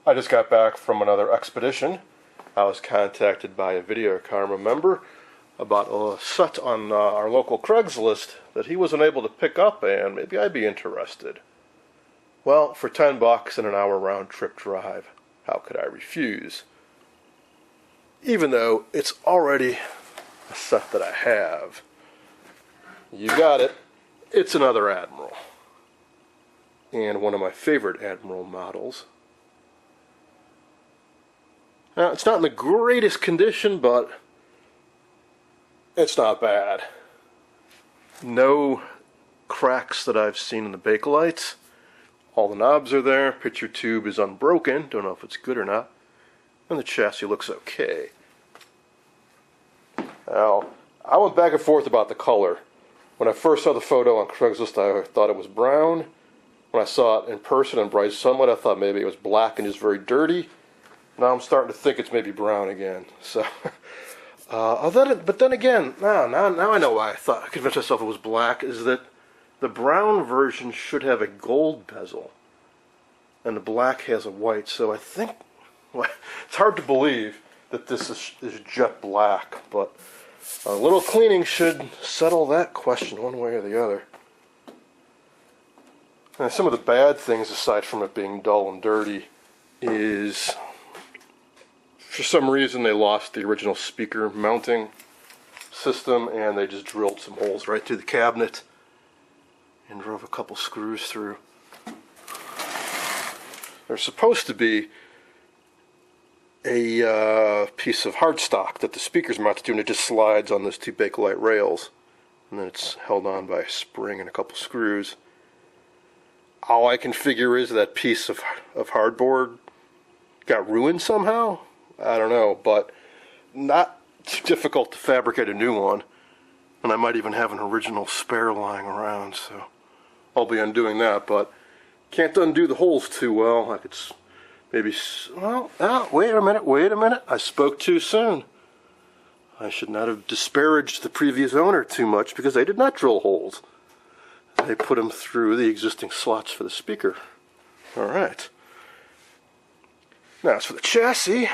I just got back from another expedition. I was contacted by a video karma member about a set on our local Craigslist that he wasn't able to pick up, and maybe I'd be interested. Well, for $10 and an hour round trip drive, how could I refuse? Even though it's already a set that I have. You got it. It's another Admiral. And one of my favorite Admiral models. Now, it's not in the greatest condition, but it's not bad. No cracks that I've seen in the bakelites. All the knobs are there. Picture tube is unbroken. Don't know if it's good or not. And the chassis looks okay. Now, I went back and forth about the color. When I first saw the photo on Craigslist, I thought it was brown. When I saw it in person in bright sunlight, I thought maybe it was black and just very dirty. Now I'm starting to think it's maybe brown again. So, but then again, now I know why I convinced myself it was black, is that the brown version should have a gold bezel, and the black has a white. So I think, well, it's hard to believe that this is jet black, but a little cleaning should settle that question one way or the other. And some of the bad things, aside from it being dull and dirty, is for some reason they lost the original speaker mounting system, and they just drilled some holes right through the cabinet and drove a couple screws through. There's supposed to be a piece of hardstock that the speaker's mounted to, and it just slides on those two bakelite rails, and then it's held on by a spring and a couple screws. All I can figure is that piece of hardboard got ruined somehow. I don't know, but not too difficult to fabricate a new one, and I might even have an original spare lying around, so I'll be undoing that, but can't undo the holes too well. I could maybe, well, wait a minute, I spoke too soon. I should not have disparaged the previous owner too much, because they did not drill holes. They put them through the existing slots for the speaker. Alright. Now, as for the chassis,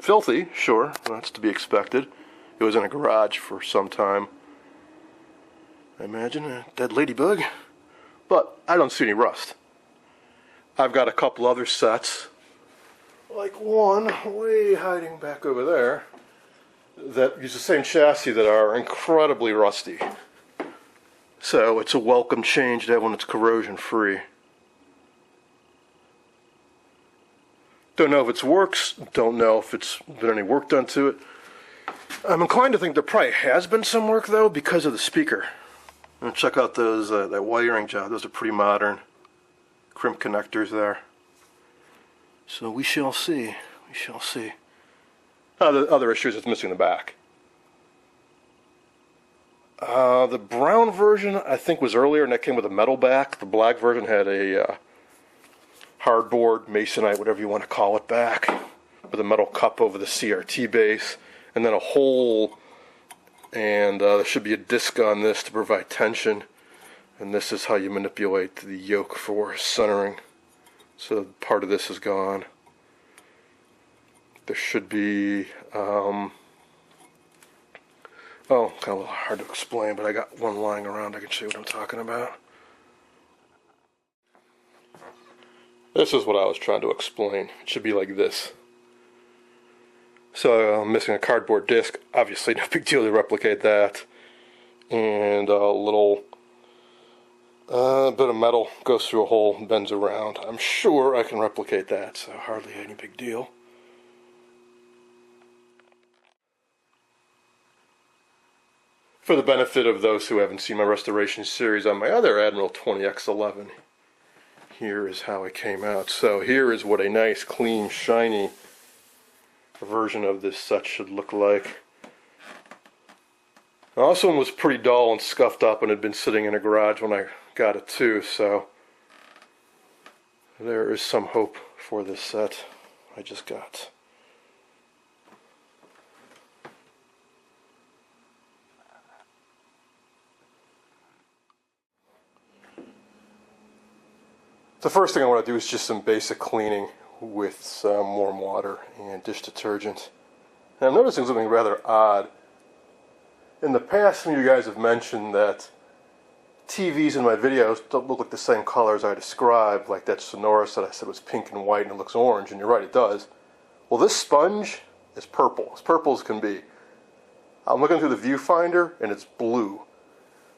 filthy, sure, that's to be expected. It was in a garage for some time. I imagine a dead ladybug. But I don't see any rust. I've got a couple other sets, like one way hiding back over there, that use the same chassis that are incredibly rusty. So it's a welcome change to have one that's corrosion free. Don't know if it works, don't know if it's been any work done to it. I'm inclined to think there probably has been some work though, because of the speaker. And check out those that wiring job, those are pretty modern. Crimp connectors there. So we shall see, we shall see. The other issue is it's missing the back. The brown version I think was earlier, and that came with a metal back. The black version had a hardboard, masonite, whatever you want to call it, back, with a metal cup over the CRT base, and then a hole, and there should be a disc on this to provide tension, and this is how you manipulate the yoke for centering. So part of this is gone. There should be, kind of a little hard to explain, but I got one lying around. I can show you what I'm talking about. This is what I was trying to explain. It should be like this. So I'm missing a cardboard disc. Obviously, no big deal to replicate that. And a little bit of metal goes through a hole and bends around. I'm sure I can replicate that, so hardly any big deal. For the benefit of those who haven't seen my restoration series on my other Admiral 20X11, here is how it came out. So here is what a nice, clean, shiny version of this set should look like. Now, this one was pretty dull and scuffed up and had been sitting in a garage when I got it too, so there is some hope for this set I just got. The first thing I want to do is just some basic cleaning with some warm water and dish detergent. And I'm noticing something rather odd. In the past, some of you guys have mentioned that TVs in my videos don't look like the same color as I described, like that Sonoris that I said was pink and white and it looks orange, and you're right, it does. Well, this sponge is purple, as purple as can be. I'm looking through the viewfinder and it's blue.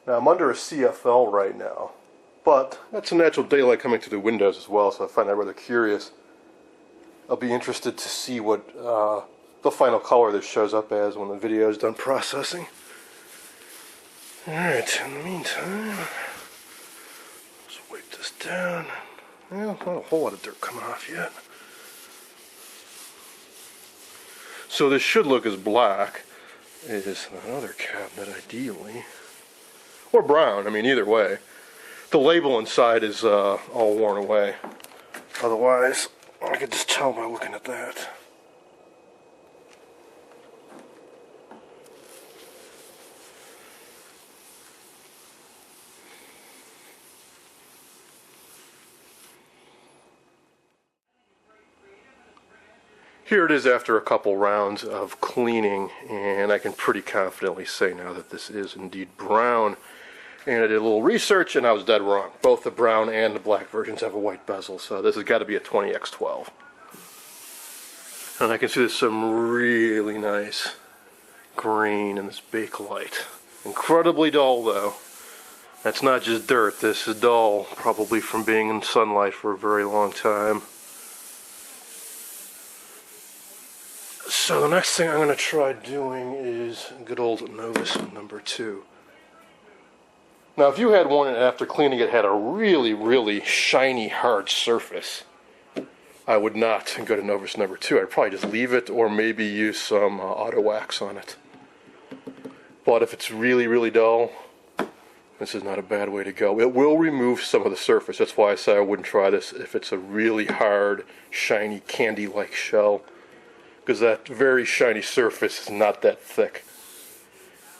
Now I'm under a CFL right now, but that's some natural daylight coming through the windows as well, so I find that rather curious. I'll be interested to see what the final color this shows up as when the video is done processing. Alright, in the meantime, let's wipe this down. Well, not a whole lot of dirt coming off yet. So this should look as black as another cabinet, ideally. Or brown, I mean, either way. The label inside is all worn away. Otherwise, I could just tell by looking at that. Here it is after a couple rounds of cleaning, and I can pretty confidently say now that this is indeed brown. And I did a little research and I was dead wrong. Both the brown and the black versions have a white bezel, so this has got to be a 20x12. And I can see there's some really nice grain in this bakelite. Incredibly dull though. That's not just dirt, this is dull, probably from being in sunlight for a very long time. So the next thing I'm going to try doing is good old Novus number 2. Now if you had one and after cleaning it had a really shiny hard surface, I would not go to Novus number 2. I'd probably just leave it or maybe use some auto wax on it. But if it's really dull, this is not a bad way to go. It will remove some of the surface. That's why I say I wouldn't try this if it's a really hard, shiny, candy-like shell. Because that very shiny surface is not that thick.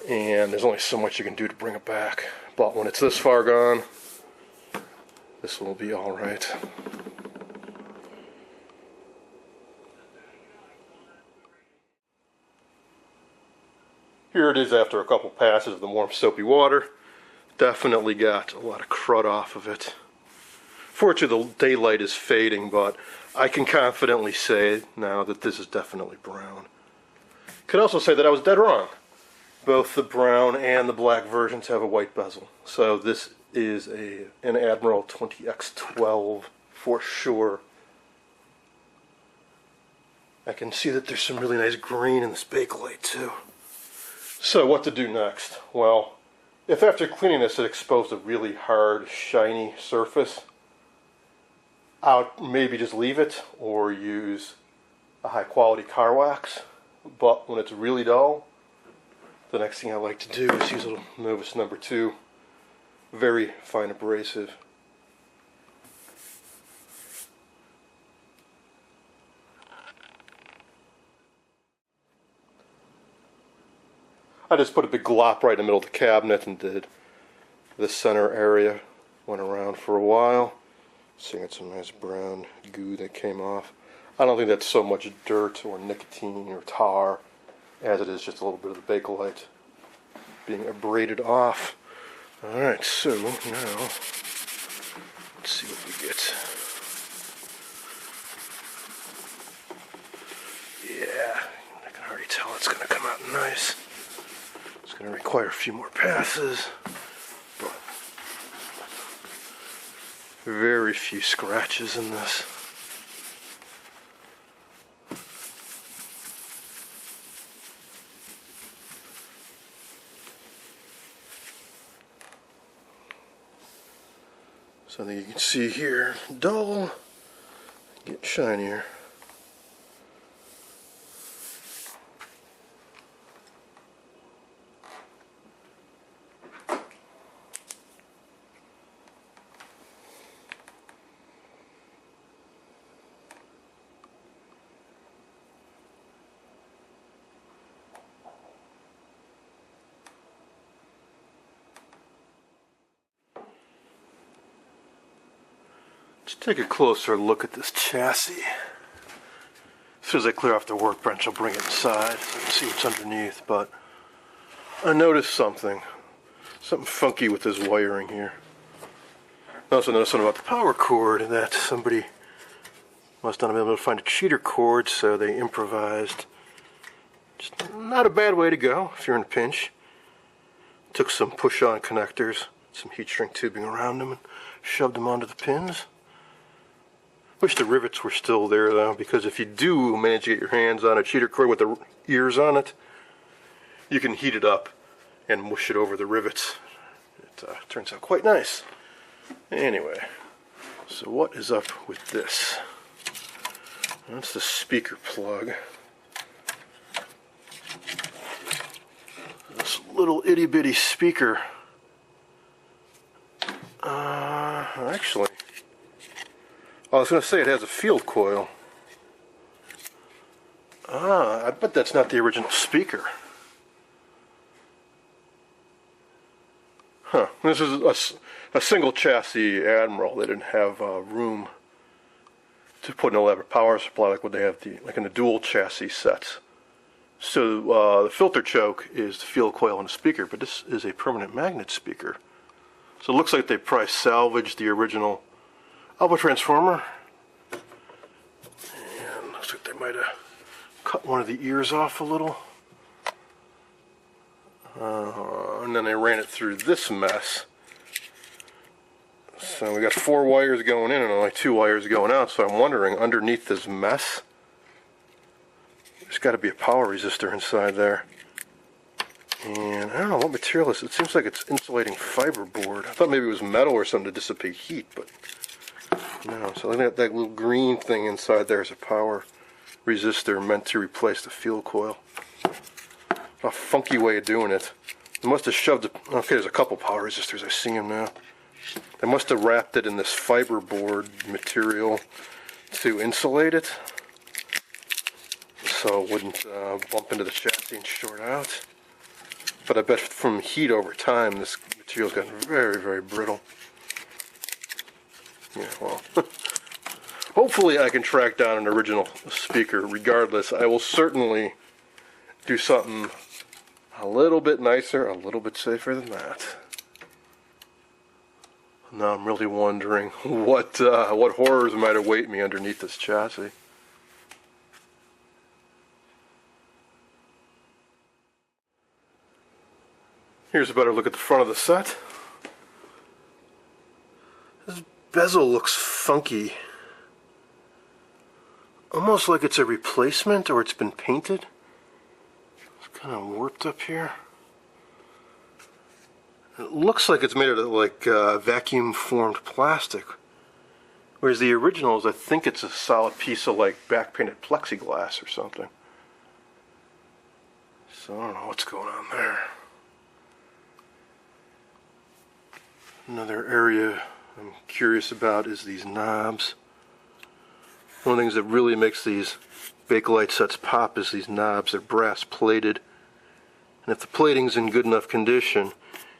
And there's only so much you can do to bring it back. But when it's this far gone, this will be alright. Here it is after a couple passes of the warm soapy water. Definitely got a lot of crud off of it. Fortunately the daylight is fading, but I can confidently say now that this is definitely brown. Could also say that I was dead wrong. Both the brown and the black versions have a white bezel. So this is an Admiral 20x12 for sure. I can see that there's some really nice green in this bakelite too. So what to do next? Well, if after cleaning this it exposed a really hard, shiny surface, I'll maybe just leave it or use a high quality car wax. But when it's really dull, the next thing I like to do is use a little Novus number 2, very fine abrasive. I just put a big glop right in the middle of the cabinet and did the center area. Went around for a while. Seeing some nice brown goo that came off. I don't think that's so much dirt or nicotine or tar as it is just a little bit of the bakelite being abraded off. Alright, so now let's see what we get. Yeah, I can already tell it's going to come out nice. It's going to require a few more passes, but very few scratches in this. Something you can see here, dull, get shinier. Let's take a closer look at this chassis. As soon as I clear off the workbench, I'll bring it inside so I can see what's underneath. But I noticed something funky with this wiring here. I also noticed something about the power cord, and that somebody must not have been able to find a cheater cord, so they improvised. Just not a bad way to go if you're in a pinch. Took some push-on connectors, some heat shrink tubing around them, and shoved them onto the pins. Wish the rivets were still there though, because if you do manage to get your hands on a cheater cord with the ears on it, you can heat it up and mush it over the rivets. It turns out quite nice. Anyway, so what is up with this? That's the speaker plug. This little itty bitty speaker. Actually, I was going to say it has a field coil. I bet that's not the original speaker. Huh. This is a single chassis Admiral. They didn't have room to put an elaborate power supply like what they have like in the dual chassis sets. So the filter choke is the field coil and the speaker, but this is a permanent magnet speaker. So it looks like they probably salvaged the original Alpha transformer. And looks like they might have cut one of the ears off a little. And then they ran it through this mess. So we got 4 wires going in and only 2 wires going out. So I'm wondering, underneath this mess, there's got to be a power resistor inside there. And I don't know what material this is. It seems like it's insulating fiberboard. I thought maybe it was metal or something to dissipate heat, but no. So looking at that little green thing inside there is a power resistor meant to replace the field coil. A funky way of doing it. They must have shoved it. Okay, there's a couple power resistors. I see them now. They must have wrapped it in this fiberboard material to insulate it, so it wouldn't bump into the chassis and short out. But I bet from heat over time, this material's gotten very, very brittle. Yeah, well, hopefully I can track down an original speaker. Regardless, I will certainly do something a little bit nicer, a little bit safer than that. Now I'm really wondering what horrors might await me underneath this chassis. Here's a better look at the front of the set. This bezel looks funky. Almost like it's a replacement or it's been painted. It's kind of warped up here. It looks like it's made out of like vacuum formed plastic. Whereas the originals, I think it's a solid piece of like back painted plexiglass or something. So I don't know what's going on there. Another area I'm curious about is these knobs. One of the things that really makes these bakelite sets pop is these knobs. They're brass plated. And if the plating's in good enough condition,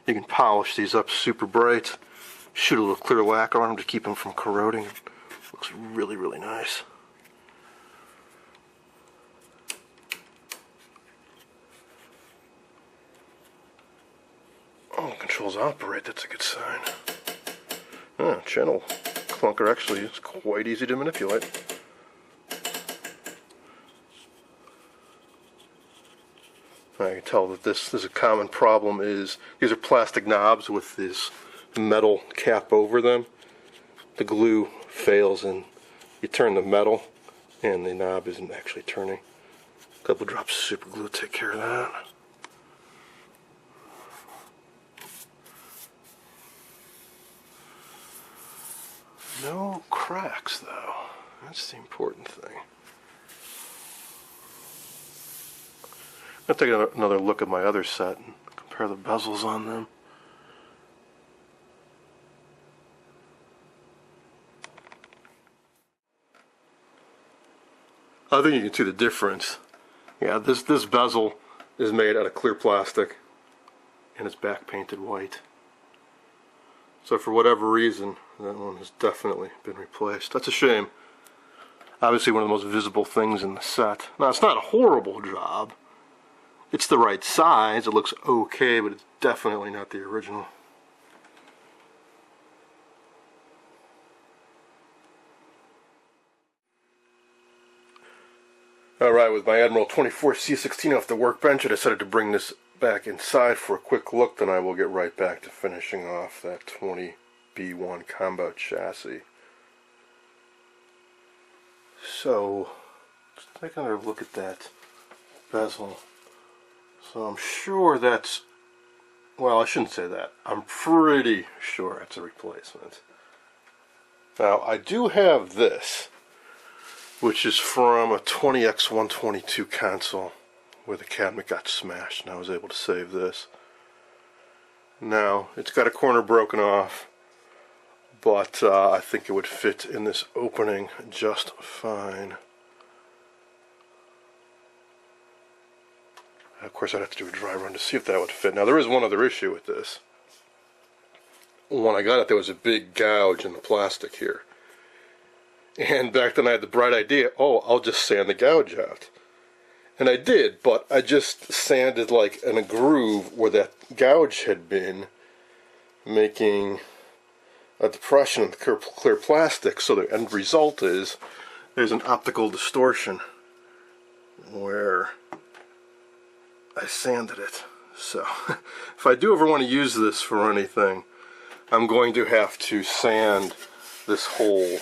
you can polish these up super bright, shoot a little clear lacquer on them to keep them from corroding. Looks really, really nice. Oh, controls operate, that's a good sign. Channel clunker actually is quite easy to manipulate. I can tell that this is a common problem. Is these are plastic knobs with this metal cap over them. The glue fails and you turn the metal and the knob isn't actually turning. A couple drops of super glue take care of that. No cracks though. That's the important thing. I'll take another look at my other set and compare the bezels on them. I think you can see the difference. Yeah, this bezel is made out of clear plastic and it's back painted white. So for whatever reason, that one has definitely been replaced. That's a shame. Obviously one of the most visible things in the set. Now it's not a horrible job. It's the right size, it looks okay, but it's definitely not the original. Alright, with my Admiral 24C16 off the workbench, I decided to bring this back inside for a quick look, then I will get right back to finishing off that 20B1 combo chassis. So, just take another look at that bezel. So I'm sure that's, well, I shouldn't say that. I'm pretty sure it's a replacement. Now, I do have this, which is from a 20X122 console where the cabinet got smashed and I was able to save this. Now, it's got a corner broken off, but I think it would fit in this opening just fine. Of course, I'd have to do a dry run to see if that would fit. Now, there is one other issue with this. When I got it, there was a big gouge in the plastic here. And back then I had the bright idea, oh, I'll just sand the gouge out. And I did, but I just sanded like in a groove where that gouge had been, making a depression in the clear plastic. So the end result is there's an optical distortion where I sanded it. So if I do ever want to use this for anything, I'm going to have to sand this whole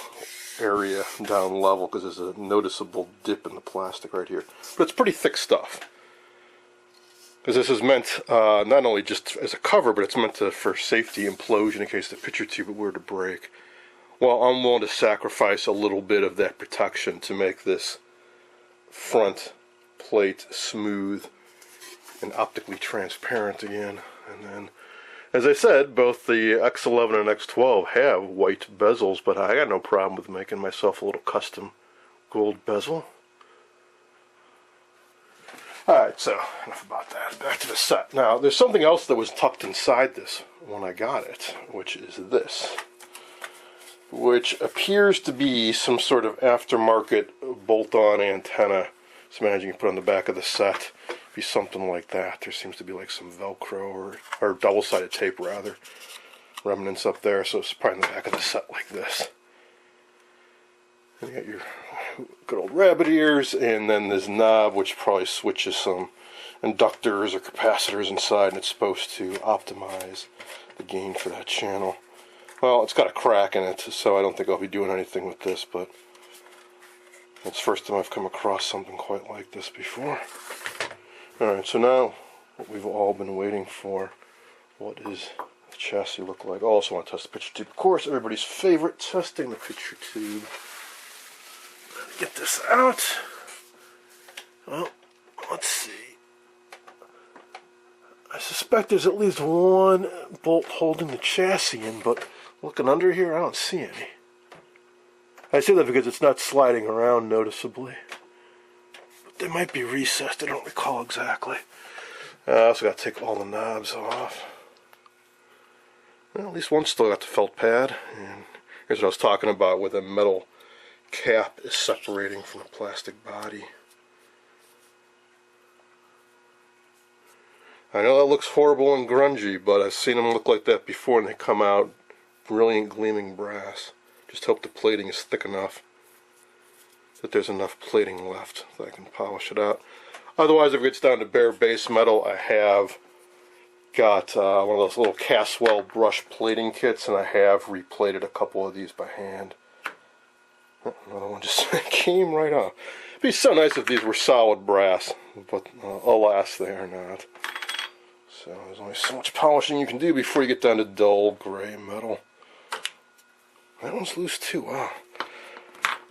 area down level because there's a noticeable dip in the plastic right here. But it's pretty thick stuff. Because this is meant not only just as a cover, but it's meant for safety implosion in case the picture tube were to break. Well, I'm willing to sacrifice a little bit of that protection to make this front plate smooth and optically transparent again. And then, as I said, both the X11 and X12 have white bezels, but I got no problem with making myself a little custom gold bezel. Alright, so enough about that. Back to the set. Now, there's something else that was tucked inside this when I got it, which is this, which appears to be some sort of aftermarket bolt-on antenna. So imagine you put on the back of the set. Be something like that. There seems to be like some Velcro or double-sided tape rather, remnants up there, so it's probably in the back of the set like this. And you got your good old rabbit ears, and then this knob which probably switches some inductors or capacitors inside, and it's supposed to optimize the gain for that channel. Well, it's got a crack in it, so I don't think I'll be doing anything with this, but it's the first time I've come across something quite like this before. Alright, so now what we've all been waiting for, what does the chassis look like? I also want to test the picture tube. Of course, everybody's favorite, testing the picture tube. Get this out. Well, let's see. I suspect there's at least one bolt holding the chassis in, but looking under here, I don't see any. I say that because it's not sliding around noticeably. They might be recessed, I don't recall exactly. I also got to take all the knobs off. Well, at least one still got the felt pad. And here's what I was talking about, where the metal cap is separating from the plastic body. I know that looks horrible and grungy, but I've seen them look like that before and they come out brilliant gleaming brass. Just hope the plating is thick enough that there's enough plating left that I can polish it out. Otherwise, if it gets down to bare base metal, I have got one of those little Caswell brush plating kits, and I have replated a couple of these by hand. Another one just came right off. It'd be so nice if these were solid brass, but alas, they are not. So there's only so much polishing you can do before you get down to dull gray metal. That one's loose too, wow.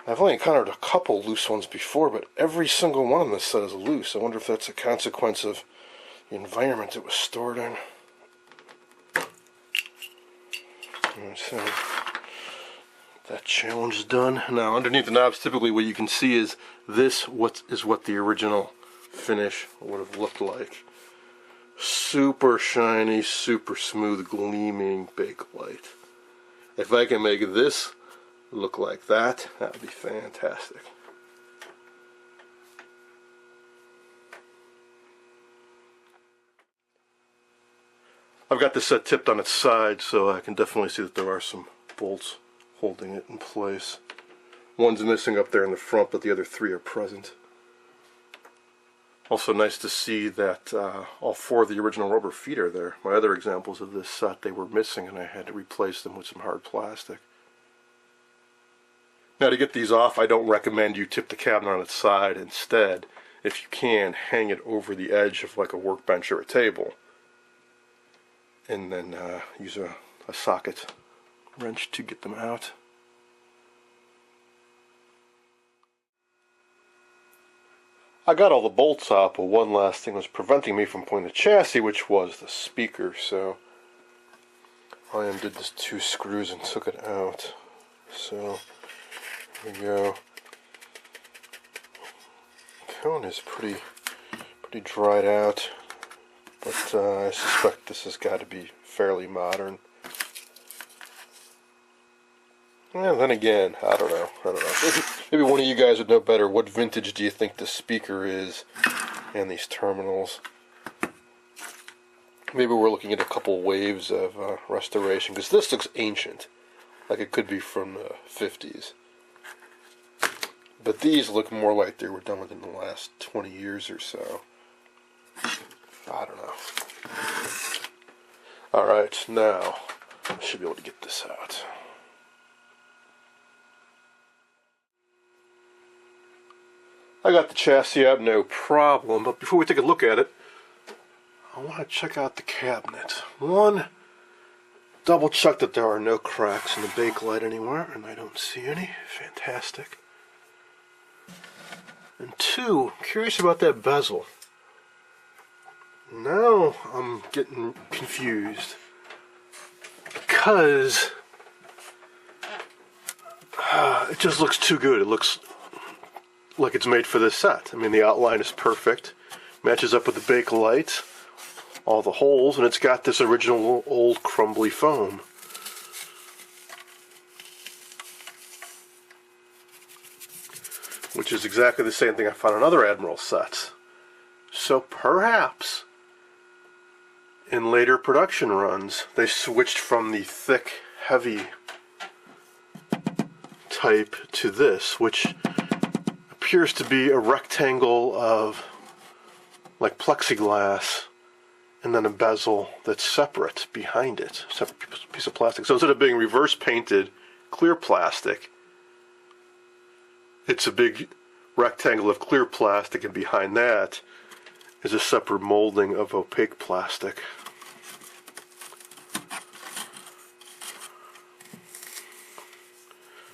I've only encountered a couple loose ones before, but every single one on this set is loose. I wonder if that's a consequence of the environment it was stored in. And so that challenge is done. Now, underneath the knobs, typically what you can see is this what the original finish would have looked like. Super shiny, super smooth, gleaming bakelite. If I can make this look like that, that would be fantastic. I've got this set tipped on its side, so I can definitely see that there are some bolts holding it in place. One's missing up there in the front, but the other three are present. Also nice to see that all four of the original rubber feet are there. My other examples of this set, they were missing, and I had to replace them with some hard plastic. Now, to get these off, I don't recommend you tip the cabinet on its side. Instead, if you can, hang it over the edge of like a workbench or a table, and then use a socket wrench to get them out. I got all the bolts out, but one last thing was preventing me from pulling the chassis, which was the speaker. So I undid the 2 screws and took it out. So here we go. The cone is pretty dried out, but I suspect this has got to be fairly modern. And then again, I don't know. Maybe one of you guys would know better. What vintage do you think the speaker is and these terminals? Maybe we're looking at a couple waves of restoration, because this looks ancient, like it could be from the 50s. But these look more like they were done within the last 20 years or so. I don't know. Alright, now I should be able to get this out. I got the chassis out, no problem, but before we take a look at it, I want to check out the cabinet. One, double check that there are no cracks in the bakelite anywhere, and I don't see any. Fantastic. And two, curious about that bezel. Now I'm getting confused, because it just looks too good. It looks like it's made for this set. I mean, the outline is perfect, matches up with the bakelite, all the holes, and it's got this original old crumbly foam. Which is exactly the same thing I found on other Admiral sets. So perhaps in later production runs they switched from the thick, heavy type to this, which appears to be a rectangle of like plexiglass and then a bezel that's separate behind it, separate piece of plastic. So instead of being reverse painted clear plastic, it's a big rectangle of clear plastic, and behind that is a separate molding of opaque plastic.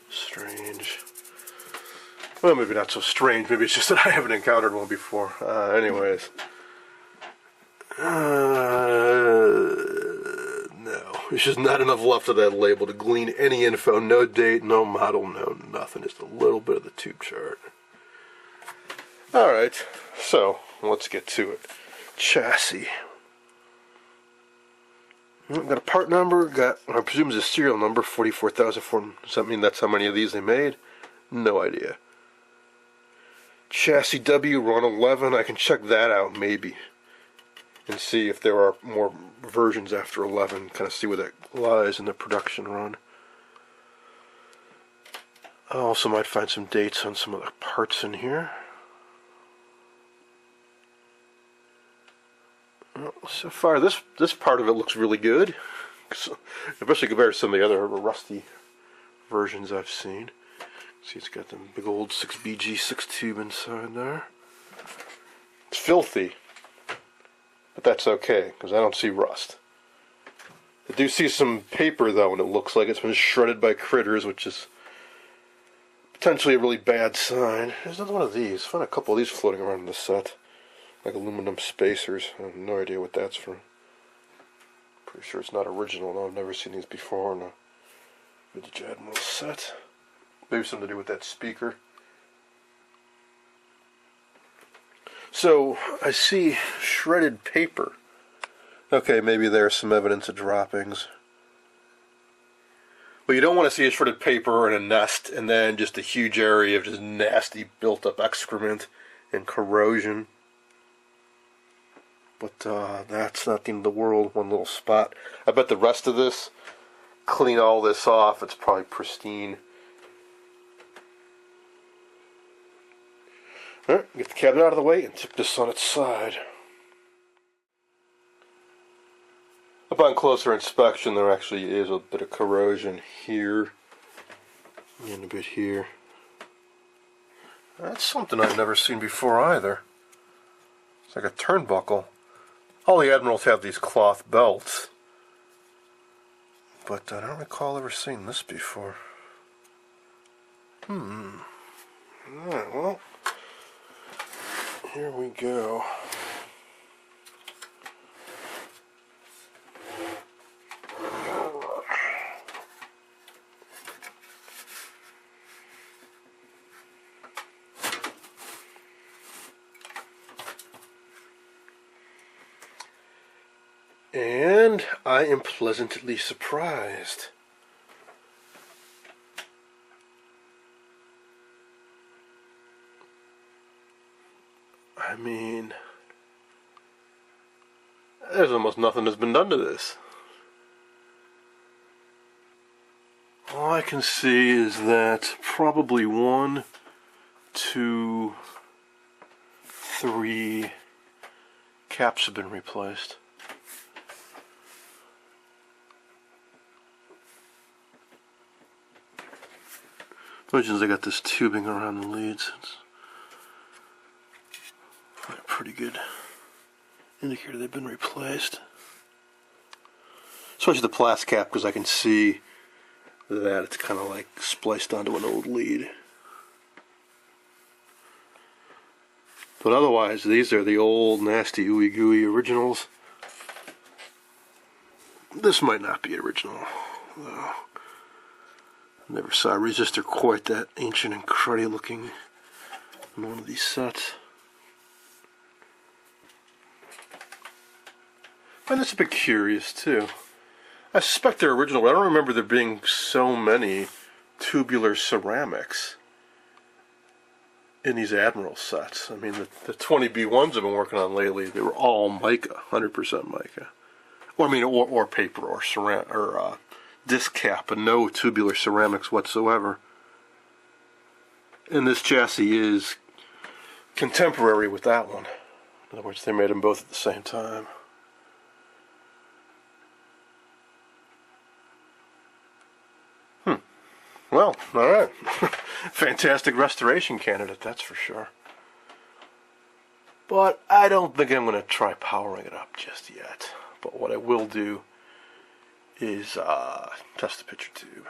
Strange. Well, maybe not so strange. Maybe it's just that I haven't encountered one before. Anyways. No. There's just not enough left of that label to glean any info. No date, no model, no nothing. Just a little bit of the tube chart. Alright. So, let's get to it. Chassis. Got a part number. Got, I presume, it's a serial number, 44,004. Does that mean that's how many of these they made? No idea. Chassis W, run 11. I can check that out, maybe, and see if there are more versions after 11. Kind of see where that lies in the production run. I also might find some dates on some of the parts in here. Well, so far, this part of it looks really good, especially compared to some of the other rusty versions I've seen. See, it's got the big old 6BG 6 tube inside there. It's filthy, but that's okay, because I don't see rust. I do see some paper, though, and it looks like it's been shredded by critters, which is potentially a really bad sign. There's another one of these. I found a couple of these floating around in the set, like aluminum spacers. I have no idea what that's from. Pretty sure it's not original. No, I've never seen these before in a vintage Admiral set. Maybe something to do with that speaker. So, I see shredded paper. Okay, maybe there's some evidence of droppings. What you don't want to see is shredded paper and a nest, and then just a huge area of just nasty built-up excrement and corrosion. But that's not the end of the world, one little spot. I bet the rest of this, clean all this off, it's probably pristine. Alright, get the cabinet out of the way and tip this on its side. Upon closer inspection, there actually is a bit of corrosion here and a bit here. That's something I've never seen before either. It's like a turnbuckle. All the Admirals have these cloth belts, but I don't recall ever seeing this before. Alright, well, here we go. And I am pleasantly surprised. I mean, there's almost nothing that's been done to this. All I can see is that probably 1, 2, 3 caps have been replaced. Imagine I got this tubing around the leads. It's a pretty good indicator they've been replaced. Especially the plastic cap, because I can see that it's kind of like spliced onto an old lead. But otherwise, these are the old nasty ooey gooey originals. This might not be original, though. Never saw a resistor quite that ancient and cruddy looking in one of these sets. And it's a bit curious too. I suspect they're original, but I don't remember there being so many tubular ceramics in these Admiral sets. I mean, the 20B1s I've been working on lately, they were all mica, 100% mica. Or paper or ceramic or disc cap, and no tubular ceramics whatsoever. And this chassis is contemporary with that one. In other words, they made them both at the same time. Well, alright. Fantastic restoration candidate, that's for sure. But I don't think I'm going to try powering it up just yet. But what I will do is test the picture tube.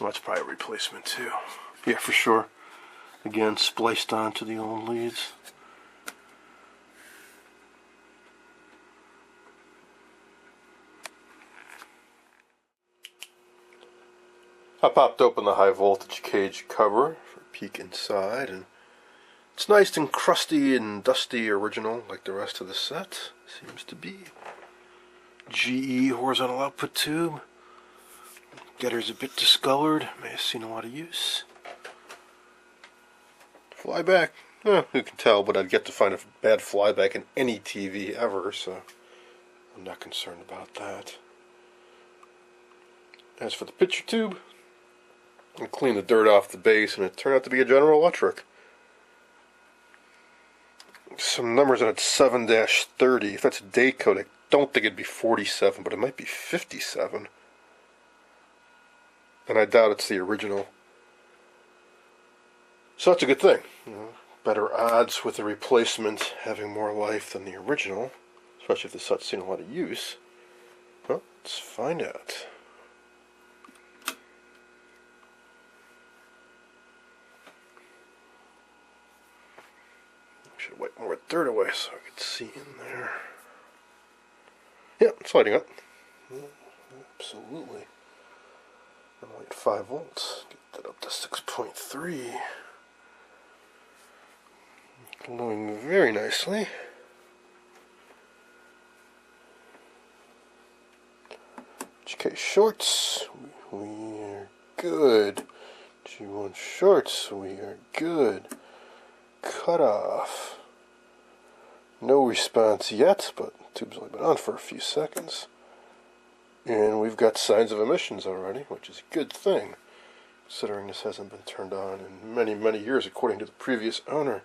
Well, that's probably a replacement too. Yeah, for sure. Again, spliced onto the old leads. I popped open the high voltage cage cover for a peek inside, and it's nice and crusty and dusty original like the rest of the set. Seems to be. GE horizontal output tube. Getter's a bit discolored, may have seen a lot of use. Flyback. Who can tell, but I'd get to find a bad flyback in any TV ever, so I'm not concerned about that. As for the picture tube, I cleaned the dirt off the base, and it turned out to be a General Electric. Some numbers on it, 7-30. If that's a date code, I don't think it'd be 47, but it might be 57. And I doubt it's the original. So that's a good thing. You know, better odds with the replacement having more life than the original, especially if the set's seen a lot of use. Well, let's find out. Should wipe more dirt away so I could see in there. Yeah, it's lighting up. Absolutely. I'm only at 5 volts. Get that up to 6.3. gluing very nicely. HK shorts, we are good. G1 shorts, we are good. Cut off. No response yet, but the tube's only been on for a few seconds. And we've got signs of emissions already, which is a good thing, considering this hasn't been turned on in many, many years, according to the previous owner.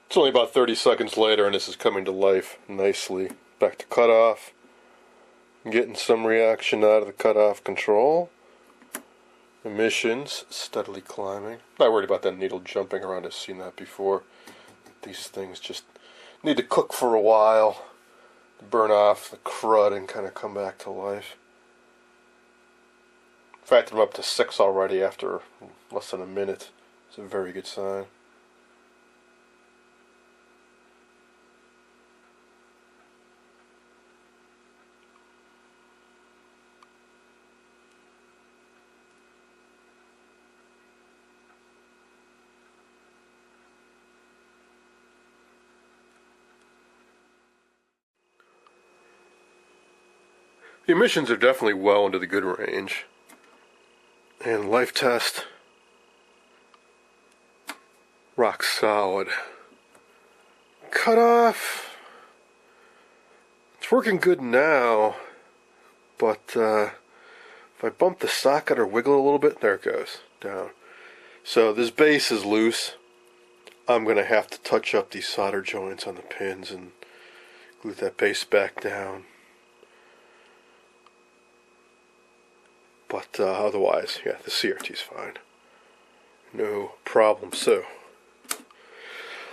It's only about 30 seconds later, and this is coming to life nicely. Back to cutoff. Getting some reaction out of the cutoff control. Emissions steadily climbing. Not worried about that needle jumping around. I've seen that before. These things just need to cook for a while, burn off the crud and kind of come back to life. In fact, I'm up to 6 already after less than a minute. It's a very good sign. The emissions are definitely well into the good range. And life test, rock solid. Cut off, it's working good now, but if I bump the socket or wiggle it a little bit, there it goes, down. So this base is loose. I'm going to have to touch up these solder joints on the pins and glue that base back down. But otherwise, yeah, the CRT's fine. No problem. So,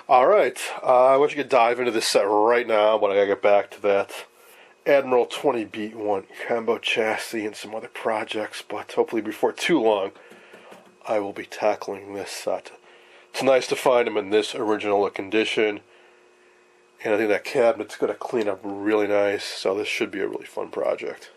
alright, I want you to dive into this set right now, but I gotta get back to that Admiral 20B1 combo chassis and some other projects, but hopefully before too long, I will be tackling this set. It's nice to find them in this original condition, and I think that cabinet's gonna clean up really nice, so this should be a really fun project.